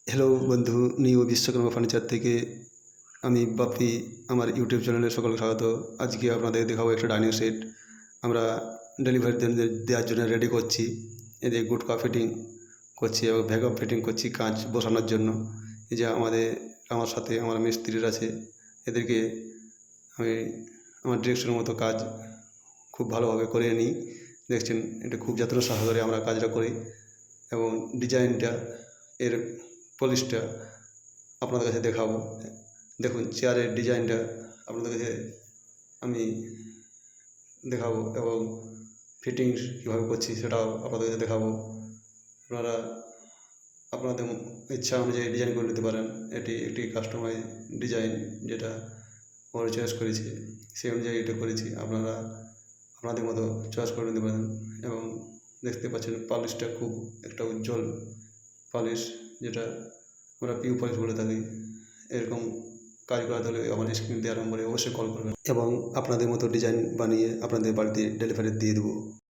Hello বন্ধু, new Vishwakarma furniture থেকে আমি বাপি। আমার ইউটিউব চ্যানেলে সকলকে স্বাগত। আজকে আপনাদের দেখাবো একটা ডাইনিং সেট আমরা ডেলিভারি দেওয়ার জন্য রেডি করছি। এদের গুটকা ফিটিং করছি এবং ভ্যাকুয়াম ফিটিং করছি কাঁচ বসানোর জন্য। এই যে আমার সাথে আমার মিস্ত্রির আছে, এদেরকে আমি আমার ডিরেকশনের মতো কাজ খুব ভালোভাবে করে নিই। দেখছেন, এটা খুব যত্ন সহকারে আমরা কাজটা করি এবং ডিজাইনটা এর পলিশটা আপনাদের কাছে দেখাবো। দেখুন, চেয়ারের ডিজাইনটা আপনাদের কাছে আমি দেখাবো এবং ফিটিংস কীভাবে করছি সেটাও আপনাদের কাছে দেখাবো। আপনারা আপনাদের ইচ্ছা অনুযায়ী ডিজাইন করে নিতে পারেন। এটি একটি কাস্টমাইজ ডিজাইন, যেটা আমরা চয়েস করেছি, সেই অনুযায়ী এটা করেছি। আপনারা আপনাদের মতো চয়েস করে নিতে পারেন। এবং দেখতে পাচ্ছেন পলিশটা খুব একটা উজ্জ্বল পলিশ, যেটা আমরা পিউ পলিশ বলে থাকি। এরকম কাজ করাতে হলে আমার স্ক্রিন দেওয়ার নম্বরে অবশ্যই কল করবেন এবং আপনাদের মতো ডিজাইন বানিয়ে আপনাদের বাড়িতে ডেলিভারি দিয়ে দেবো।